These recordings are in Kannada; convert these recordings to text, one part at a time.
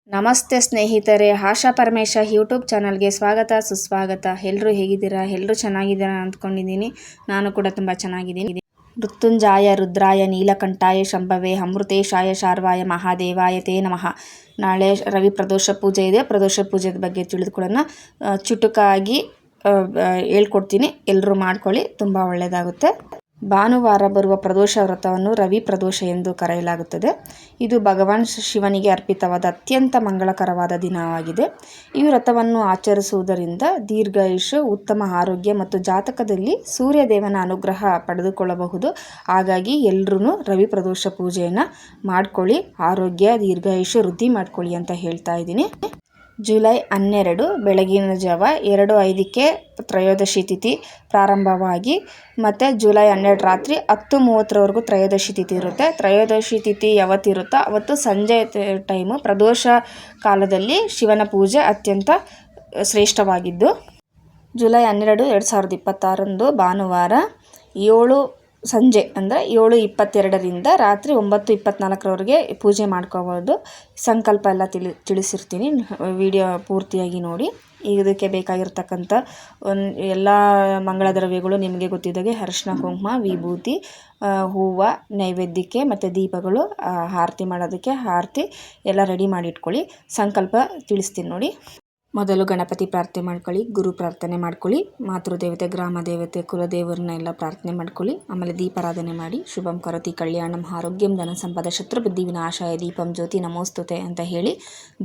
ನಮಸ್ತೆ ಸ್ನೇಹಿತರೆ, ಆಶಾ ಪರಮೇಶ ಯೂಟ್ಯೂಬ್ ಚಾನಲ್ಗೆ ಸ್ವಾಗತ ಸುಸ್ವಾಗತ. ಎಲ್ಲರೂ ಹೇಗಿದ್ದೀರಾ? ಎಲ್ಲರೂ ಚೆನ್ನಾಗಿದ್ದೀರಾ ಅಂದ್ಕೊಂಡಿದ್ದೀನಿ. ನಾನು ಕೂಡ ತುಂಬ ಚೆನ್ನಾಗಿದ್ದೀನಿ. ಮೃತ್ಯುಂಜಾಯ ರುದ್ರಾಯ ನೀಲಕಂಠಾಯ ಶಂಭವೇ ಅಮೃತೇಶಾಯ ಶಾರ್ವಾಯ ಮಹಾದೇವಾಯ ತೇ ನಮಃ. ನಾಳೆ ರವಿ ಪ್ರದೋಷ ಪೂಜೆ ಇದೆ. ಪ್ರದೋಷ ಪೂಜೆದ ಬಗ್ಗೆ ತಿಳಿದುಕೊಳ್ಳೋಣ. ಚುಟುಕಾಗಿ ಹೇಳ್ಕೊಡ್ತೀನಿ, ಎಲ್ಲರೂ ಮಾಡ್ಕೊಳ್ಳಿ, ತುಂಬ ಒಳ್ಳೆಯದಾಗುತ್ತೆ. ಭಾನುವಾರ ಬರುವ ಪ್ರದೋಷ ವ್ರತವನ್ನು ರವಿ ಪ್ರದೋಷ ಎಂದು ಕರೆಯಲಾಗುತ್ತದೆ. ಇದು ಭಗವಾನ್ ಶಿವನಿಗೆ ಅರ್ಪಿತವಾದ ಅತ್ಯಂತ ಮಂಗಳಕರವಾದ ದಿನವಾಗಿದೆ. ಈ ವ್ರತವನ್ನು ಆಚರಿಸುವುದರಿಂದ ದೀರ್ಘಾಯುಷ್ಯ, ಉತ್ತಮ ಆರೋಗ್ಯ ಮತ್ತು ಜಾತಕದಲ್ಲಿ ಸೂರ್ಯದೇವನ ಅನುಗ್ರಹ ಪಡೆದುಕೊಳ್ಳಬಹುದು. ಹಾಗಾಗಿ ಎಲ್ಲರೂ ರವಿ ಪ್ರದೋಷ ಪೂಜೆಯನ್ನು ಮಾಡ್ಕೊಳ್ಳಿ, ಆರೋಗ್ಯ ದೀರ್ಘಾಯುಷ್ಯ ವೃದ್ಧಿ ಮಾಡ್ಕೊಳ್ಳಿ ಅಂತ ಹೇಳ್ತಾ ಇದ್ದೀನಿ. ಜುಲೈ 12 ಬೆಳಗಿನ ಜಾವ 2:05ಕ್ಕೆ ತ್ರಯೋದಶಿ ತಿಥಿ ಪ್ರಾರಂಭವಾಗಿ ಮತ್ತು ಜುಲೈ 12 ರಾತ್ರಿ 10:30ವರೆಗೂ ತ್ರಯೋದಶಿ ತಿಥಿ ಇರುತ್ತೆ. ತ್ರಯೋದಶಿ ತಿಥಿ ಯಾವತ್ತಿರುತ್ತೋ ಅವತ್ತು ಸಂಜೆ ಟೈಮು ಪ್ರದೋಷ ಕಾಲದಲ್ಲಿ ಶಿವನ ಪೂಜೆ ಅತ್ಯಂತ ಶ್ರೇಷ್ಠವಾಗಿದ್ದು, ಜುಲೈ 12, 2026 ಭಾನುವಾರ ಸಂಜೆ ಅಂದರೆ 7:22ರಿಂದ ರಾತ್ರಿ 9:24ವರೆಗೆ ಪೂಜೆ ಮಾಡ್ಕೋಬೋದು. ಸಂಕಲ್ಪ ಎಲ್ಲ ತಿಳಿಸಿರ್ತೀನಿ, ವಿಡಿಯೋ ಪೂರ್ತಿಯಾಗಿ ನೋಡಿ. ಇದಕ್ಕೆ ಬೇಕಾಗಿರ್ತಕ್ಕಂಥ ಎಲ್ಲ ಮಂಗಳ ದ್ರವ್ಯಗಳು ನಿಮಗೆ ಗೊತ್ತಿದ್ದಾಗೆ ಅರಿಶಿನ, ಕುಂಕುಮ, ವಿಭೂತಿ, ಹೂವು, ನೈವೇದ್ಯಕ್ಕೆ ಮತ್ತು ದೀಪಗಳು, ಆರತಿ ಮಾಡೋದಕ್ಕೆ ಆರತಿ ಎಲ್ಲ ರೆಡಿ ಮಾಡಿ ಇಟ್ಕೊಳ್ಳಿ. ಸಂಕಲ್ಪ ತಿಳಿಸ್ತೀನಿ ನೋಡಿ. ಮೊದಲು ಗಣಪತಿ ಪ್ರಾರ್ಥನೆ ಮಾಡ್ಕೊಳ್ಳಿ, ಗುರು ಪ್ರಾರ್ಥನೆ ಮಾಡ್ಕೊಳ್ಳಿ, ಮಾತೃದೇವತೆ, ಗ್ರಾಮ ದೇವತೆ, ಕುಲದೇವರನ್ನ ಎಲ್ಲ ಪ್ರಾರ್ಥನೆ ಮಾಡ್ಕೊಳ್ಳಿ. ಆಮೇಲೆ ದೀಪಾರಾಧನೆ ಮಾಡಿ, ಶುಭಂ ಕರೋತಿ ಕಲ್ಯಾಣಂ ಆರೋಗ್ಯಂ ಧನ ಸಂಪದ ಶತ್ರು ಬುದ್ಧಿ ವಿನಾಶಾಯ ದೀಪಂ ಜ್ಯೋತಿ ನಮೋಸ್ತುತೆ ಅಂತ ಹೇಳಿ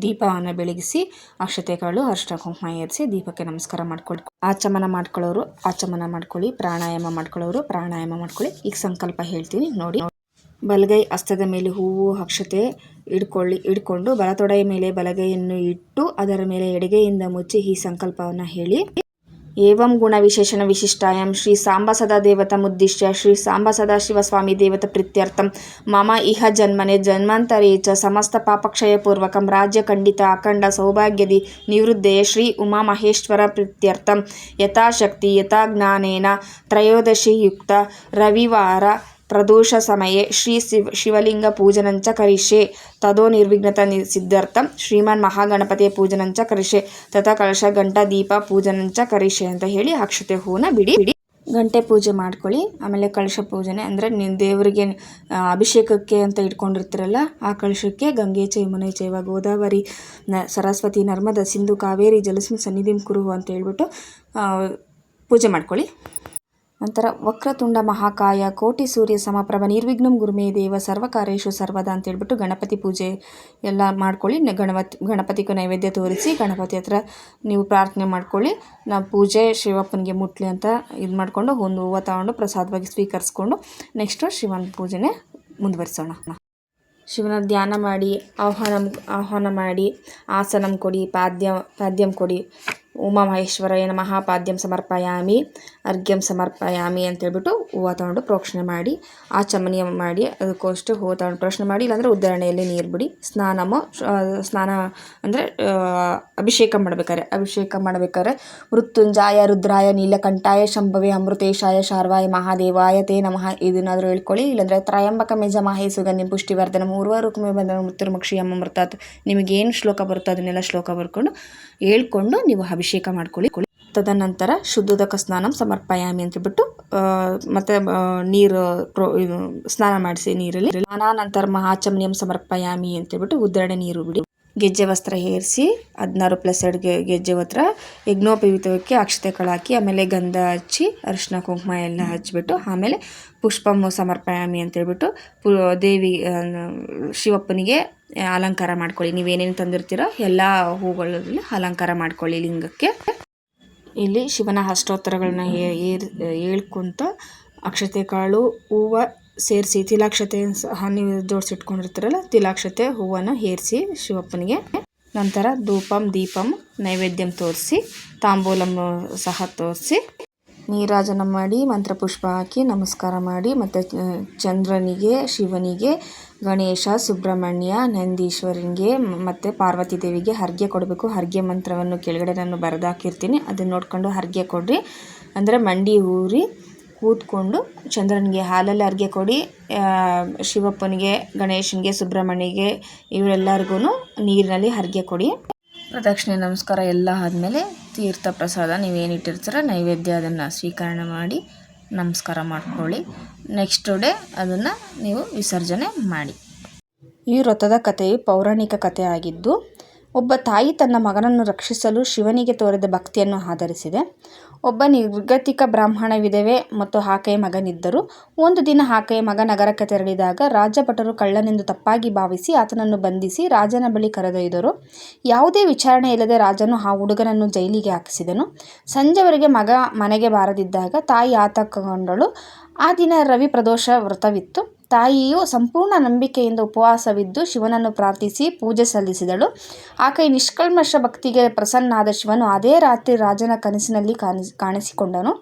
ದೀಪವನ್ನು ಬೆಳಗಿಸಿ ಅಕ್ಷತೆಗಳು ಅರಿಶಿನ ಕುಂಕುಮ ಏರಿಸಿ ದೀಪಕ್ಕೆ ನಮಸ್ಕಾರ ಮಾಡ್ಕೊಳ್ಳಿ. ಆಚಮನ ಮಾಡ್ಕೊಳ್ಳೋರು ಆಚಮನ ಮಾಡ್ಕೊಳ್ಳಿ, ಪ್ರಾಣಾಯಾಮ ಮಾಡ್ಕೊಳ್ಳೋರು ಪ್ರಾಣಾಯಾಮ ಮಾಡ್ಕೊಳ್ಳಿ. ಈಗ ಸಂಕಲ್ಪ ಹೇಳ್ತೀನಿ ನೋಡಿ. ಬಲಗೈ ಹಸ್ತದ ಮೇಲೆ ಹೂವು ಅಕ್ಷತೆ ಇಟ್ಕೊಂಡು ಬಲತೊಡೆಯ ಮೇಲೆ ಬಲಗೈಯನ್ನು ಇಟ್ಟು ಅದರ ಮೇಲೆ ಎಡಗೈಯಿಂದ ಮುಚ್ಚಿ ಈ ಸಂಕಲ್ಪವನ್ನು ಹೇಳಿ. ಏವಂ ಗುಣ ವಿಶೇಷಣ ವಿಶಿಷ್ಟಾಯಂ ಶ್ರೀ ಸಾಂಬ ಸದಾ ದೇವತಾ ಮುದ್ದಿಶ್ಯ ಶ್ರೀ ಸಾಂಬ ಸದಾ ಶಿವಸ್ವಾಮಿ ದೇವತಾ ಪ್ರೀತ್ಯರ್ಥಂ ಮಮ ಇಹ ಜನ್ಮನೆ ಜನ್ಮಾಂತರೇ ಚ ಸಮಸ್ತ ಪಾಪಕ್ಷಯ ಪೂರ್ವಕಂ ರಾಜ್ಯ ಖಂಡಿತ ಅಖಂಡ ಸೌಭಾಗ್ಯದಿ ನಿವೃದ್ಧೆಯ ಶ್ರೀ ಉಮಾ ಮಹೇಶ್ವರ ಪ್ರೀತ್ಯರ್ಥಂ ಯಥಾಶಕ್ತಿ ಯಥಾ ಜ್ಞಾನೇನ ತ್ರಯೋದಶಿ ಯುಕ್ತ ರವಿವಾರ ಪ್ರದೋಷ ಸಮಯೇ ಶ್ರೀ ಶಿವಲಿಂಗ ಪೂಜನಂಚ ಕರಿಷ್ಯೆ ತದೋ ನಿರ್ವಿಘ್ನತ ಸಿದ್ಧಾರ್ಥಂ ಶ್ರೀಮಾನ್ ಮಹಾಗಣಪತಿಯ ಪೂಜನಂಚ ಕರಿಷ್ಯೆ ತಥಾ ಕಲಶ ಗಂಟಾ ದೀಪ ಪೂಜನಂಚ ಕರಿಷ್ಯೆ ಅಂತ ಹೇಳಿ ಅಕ್ಷತೆ ಹೂವನ್ನ ಬಿಡಿ. ಗಂಟೆ ಪೂಜೆ ಮಾಡ್ಕೊಳ್ಳಿ. ಆಮೇಲೆ ಕಲಶ ಪೂಜನೆ ಅಂದರೆ ನೀವು ದೇವರಿಗೆ ಅಭಿಷೇಕಕ್ಕೆ ಅಂತ ಇಟ್ಕೊಂಡಿರ್ತೀರಲ್ಲ, ಆ ಕಲಶಕ್ಕೆ ಗಂಗೆ ಚೈಮುನೆ ಚೈವ ಗೋದಾವರಿ ಸರಸ್ವತಿ ನರ್ಮದ ಸಿಂಧು ಕಾವೇರಿ ಜಲಸ್ಮಿನ್ ಸನ್ನಿಧಿಂ ಕುರು ಅಂತ ಹೇಳ್ಬಿಟ್ಟು ಪೂಜೆ ಮಾಡ್ಕೊಳ್ಳಿ. ನಂತರ ವಕ್ರತುಂಡ ಮಹಾಕಾಯ ಕೋಟಿ ಸೂರ್ಯ ಸಮಪ್ರಭ ನಿರ್ವಿಘ್ನಂ ಗುರುಮೇ ದೇವ ಸರ್ವಕಾರ್ಯೇಷು ಸರ್ವದಾ ಅಂತ ಹೇಳ್ಬಿಟ್ಟು ಗಣಪತಿ ಪೂಜೆ ಎಲ್ಲ ಮಾಡ್ಕೊಳ್ಳಿ. ಗಣಪತಿಗೂ ನೈವೇದ್ಯ ತೋರಿಸಿ ಗಣಪತಿ ಹತ್ರ ನೀವು ಪ್ರಾರ್ಥನೆ ಮಾಡ್ಕೊಳ್ಳಿ. ನಾವು ಪೂಜೆ ಶಿವಪ್ಪನಿಗೆ ಮುಟ್ಲಿ ಅಂತ ಇದು ಮಾಡಿಕೊಂಡು ಒಂದು ಹೂವು ತಗೊಂಡು ಪ್ರಸಾದವಾಗಿ ಸ್ವೀಕರಿಸ್ಕೊಂಡು ನೆಕ್ಸ್ಟು ಶಿವನ ಪೂಜೆನೇ ಮುಂದುವರಿಸೋಣ. ಶಿವನ ಧ್ಯಾನ ಮಾಡಿ ಆಹ್ವಾನ ಮಾಡಿ ಆಸನಂ ಕೊಡಿ, ಪಾದ್ಯಂ ಕೊಡಿ. ಉಮಾ ಮಹೇಶ್ವರಾಯ ನಮಃ ಪಾದ್ಯಂ ಸಮರ್ಪಯಾಮಿ ಅರ್ಘ್ಯಂ ಸಮರ್ಪಯಾಮಿ ಅಂತೇಳ್ಬಿಟ್ಟು ಹೂವು ತಗೊಂಡು ಪ್ರೋಕ್ಷಣೆ ಮಾಡಿ ಆಚಮನೀಯ ಮಾಡಿ ಅದಕ್ಕೋಷ್ಟು ಹೂವು ತಗೊಂಡು ಪ್ರೋಕ್ಷಣೆ ಮಾಡಿ, ಇಲ್ಲಾಂದರೆ ಉದ್ದರಣೆಯಲ್ಲಿ ನೀರು ಬಿಡಿ. ಸ್ನಾನ ಅಂದರೆ ಅಭಿಷೇಕ ಮಾಡಬೇಕಾದ್ರೆ ಮೃತ್ಯುಂಜಾಯ ರುದ್ರಾಯ ನೀಲಕಂಠಾಯ ಶಂಭವೇ ಅಮೃತೇಶಾಯ ಶಾರ್ವಾಯ ಮಹಾದೇವಾಯ ತೇ ನಮಃ ಇದನ್ನಾದರೂ ಹೇಳ್ಕೊಳ್ಳಿ. ಇಲ್ಲಾಂದರೆ ತ್ರಯಂಬಕ ಮೇಜಮಾಹೇ ಸುಗಂಧಿಂ ಪುಷ್ಟಿವರ್ಧನಂ ಉರ್ವಾರುಕಮೇ ಬಂಧನ ಮೃತ್ಯುರ್ಮುಕ್ಷೀಯಂ ಅಮೃತಾತ್. ನಿಮಗೇನು ಶ್ಲೋಕ ಬರುತ್ತೋ ಅದನ್ನೆಲ್ಲ ಶ್ಲೋಕ ಬರ್ಕೊಂಡು ಹೇಳ್ಕೊಂಡು ನೀವು ಅಭಿಷೇಕ ಮಾಡ್ಕೊಳ್ಳಿ. ತದನಂತರ ಶುದ್ಧೋದಕ ಸ್ನಾನಂ ಸಮರ್ಪಯಾಮಿ ಅಂತೇಳ್ಬಿಟ್ಟು ಮತ್ತು ನೀರು ಸ್ನಾನ ಮಾಡಿಸಿ ನೀರಲ್ಲಿ ಸ್ನಾನಾನಂತರ ಮಹಾಚಮನಿಯಂ ಸಮರ್ಪಯಾಮಿ ಅಂತೇಳ್ಬಿಟ್ಟು ಉದ್ದರಣೆ ನೀರು ಬಿಡಿ. ಗೆಜ್ಜೆ ವಸ್ತ್ರ ಹೇರಿಸಿ 16+2 ಗೆಜ್ಜೆ ವಸ್ತ್ರ ಯಜ್ಞೋಪವೀತಕ್ಕೆ ಅಕ್ಷತೆಗಳು ಹಾಕಿ ಆಮೇಲೆ ಗಂಧ ಹಚ್ಚಿ ಅರಿಶಿನ ಕುಂಕುಮ ಎಲ್ಲ ಹಚ್ಬಿಟ್ಟು ಆಮೇಲೆ ಪುಷ್ಪಂ ಸಮರ್ಪಯಾಮಿ ಅಂತೇಳ್ಬಿಟ್ಟು ದೇವಿ ಶಿವಪ್ಪನಿಗೆ ಅಲಂಕಾರ ಮಾಡ್ಕೊಳ್ಳಿ. ನೀವೇನೇನು ತಂದಿರ್ತೀರೋ ಎಲ್ಲ ಹೂಗಳಲ್ಲಿ ಅಲಂಕಾರ ಮಾಡ್ಕೊಳ್ಳಿ ಲಿಂಗಕ್ಕೆ. ಇಲ್ಲಿ ಶಿವನ ಅಷ್ಟೋತ್ತರಗಳನ್ನ ಹೇಳ್ಕೊಂತ ಅಕ್ಷತೆ ಕಾಳು ಹೂವು ಸೇರಿಸಿ ತಿಲಾಕ್ಷತೆ ಸಹ ನೀವು ಜೋಡಿಸಿಟ್ಕೊಂಡಿರ್ತೀರಲ್ಲ ತಿಲಾಕ್ಷತೆ ಹೂವನ್ನು ಏರಿಸಿ ಶಿವಪ್ಪನಿಗೆ. ನಂತರ ಧೂಪಂ ದೀಪಂ ನೈವೇದ್ಯಂ ತೋರಿಸಿ ತಾಂಬೂಲಂ ಸಹ ತೋರಿಸಿ ನೀರಾಜನ ಮಾಡಿ ಮಂತ್ರಪುಷ್ಪ ಹಾಕಿ ನಮಸ್ಕಾರ ಮಾಡಿ ಮತ್ತು ಚಂದ್ರನಿಗೆ, ಶಿವನಿಗೆ, ಗಣೇಶ, ಸುಬ್ರಹ್ಮಣ್ಯ, ನಂದೀಶ್ವರನಿಗೆ ಮತ್ತು ಪಾರ್ವತಿ ದೇವಿಗೆ ಅರ್ಘ್ಯ ಕೊಡಬೇಕು. ಅರ್ಘ್ಯ ಮಂತ್ರವನ್ನು ಕೆಳಗಡೆ ನಾನು ಬರೆದಾಕಿರ್ತೀನಿ, ಅದನ್ನು ನೋಡ್ಕೊಂಡು ಅರ್ಘ್ಯ ಕೊಡ್ರಿ. ಅಂದರೆ ಮಂಡಿ ಊರಿ ಕೂತ್ಕೊಂಡು ಚಂದ್ರನಿಗೆ ಹಾಲಲ್ಲಿ ಅರ್ಘ್ಯ ಕೊಡಿ. ಶಿವಪ್ಪನಿಗೆ, ಗಣೇಶನಿಗೆ, ಸುಬ್ರಹ್ಮಣ್ಯಗೆ ಇವರೆಲ್ಲರಿಗೂ ನೀರಿನಲ್ಲಿ ಅರ್ಘ್ಯ ಕೊಡಿ. ಪ್ರದಕ್ಷಿಣೆ ನಮಸ್ಕಾರ ಎಲ್ಲ ಆದಮೇಲೆ ತೀರ್ಥ ಪ್ರಸಾದ ನೀವೇನಿಟ್ಟಿರ್ತೀರ ನೈವೇದ್ಯ ಅದನ್ನು ಸ್ವೀಕರಣೆ ಮಾಡಿ ನಮಸ್ಕಾರ ಮಾಡ್ಕೊಳ್ಳಿ. ನೆಕ್ಸ್ಟ್ ಡೇ ಅದನ್ನು ನೀವು ವಿಸರ್ಜನೆ ಮಾಡಿ. ಈ ವ್ರತದ ಕಥೆಯು ಪೌರಾಣಿಕ ಕಥೆಯಾಗಿದ್ದು, ಒಬ್ಬ ತಾಯಿ ತನ್ನ ಮಗನನ್ನು ರಕ್ಷಿಸಲು ಶಿವನಿಗೆ ತೋರಿದ ಭಕ್ತಿಯನ್ನು ಆಧರಿಸಿದೆ. ಒಬ್ಬ ನಿರ್ಗತಿಕ ಬ್ರಾಹ್ಮಣ ವಿಧವೆ ಮತ್ತು ಆಕೆಯ ಮಗನಿದ್ದರು. ಒಂದು ದಿನ ಆಕೆಯ ಮಗ ನಗರಕ್ಕೆ ತೆರಳಿದಾಗ ರಾಜಭಟರು ಕಳ್ಳನೆಂದು ತಪ್ಪಾಗಿ ಭಾವಿಸಿ ಆತನನ್ನು ಬಂಧಿಸಿ ರಾಜನ ಬಳಿ ಕರೆದೊಯ್ದರು. ಯಾವುದೇ ವಿಚಾರಣೆ ಇಲ್ಲದೆ ರಾಜನು ಆ ಹುಡುಗನನ್ನು ಜೈಲಿಗೆ ಹಾಕಿಸಿದನು. ಸಂಜೆವರೆಗೆ ಮಗ ಮನೆಗೆ ಬಾರದಿದ್ದಾಗ ತಾಯಿ ಆತಂಕಗೊಂಡಳು. ಆ ದಿನ ರವಿ ಪ್ರದೋಷ ವ್ರತವಿತ್ತು. ತಾಯಿಯು ಸಂಪೂರ್ಣ ನಂಬಿಕೆಯಿಂದ ಉಪವಾಸವಿದ್ದು ಶಿವನನ್ನು ಪ್ರಾರ್ಥಿಸಿ ಪೂಜೆ ಸಲ್ಲಿಸಿದಳು. ಆಕೆಯ ನಿಷ್ಕಲ್ಮಶ ಭಕ್ತಿಗೆ ಪ್ರಸನ್ನಾದ ಶಿವನು ಅದೇ ರಾತ್ರಿ ರಾಜನ ಕನಸಿನಲ್ಲಿ ಕಾಣಿಸಿಕೊಂಡನು.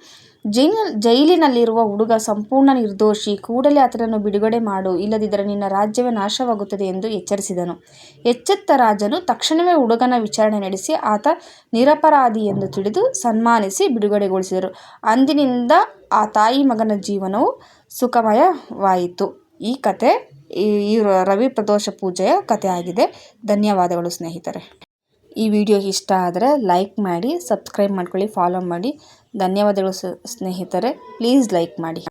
ಜೈಲಿನಲ್ಲಿರುವ ಹುಡುಗ ಸಂಪೂರ್ಣ ನಿರ್ದೋಷಿ, ಕೂಡಲೇ ಆತನನ್ನು ಬಿಡುಗಡೆ ಮಾಡು, ಇಲ್ಲದಿದ್ದರೆ ನಿನ್ನ ರಾಜ್ಯವೇ ನಾಶವಾಗುತ್ತದೆ ಎಂದು ಎಚ್ಚರಿಸಿದನು. ಎಚ್ಚೆತ್ತ ರಾಜನು ತಕ್ಷಣವೇ ಹುಡುಗನ ವಿಚಾರಣೆ ನಡೆಸಿ ಆತ ನಿರಪರಾಧಿ ಎಂದು ತಿಳಿದು ಸನ್ಮಾನಿಸಿ ಬಿಡುಗಡೆಗೊಳಿಸಿದರು. ಅಂದಿನಿಂದ ಆ ತಾಯಿ ಮಗನ ಜೀವನವು ಸುಖಮಯವಾಯಿತು. ಈ ಕತೆ ಈ ರವಿ ಪ್ರದೋಷ ಪೂಜೆಯ ಕಥೆ ಆಗಿದೆ. ಧನ್ಯವಾದಗಳು ಸ್ನೇಹಿತರೆ. ಈ ವಿಡಿಯೋ ಇಷ್ಟ ಆದರೆ ಲೈಕ್ ಮಾಡಿ, ಸಬ್ಸ್ಕ್ರೈಬ್ ಮಾಡ್ಕೊಳ್ಳಿ, ಫಾಲೋ ಮಾಡಿ. ಧನ್ಯವಾದಗಳು ಸ್ನೇಹಿತರೆ. ಪ್ಲೀಸ್ ಲೈಕ್ ಮಾಡಿ.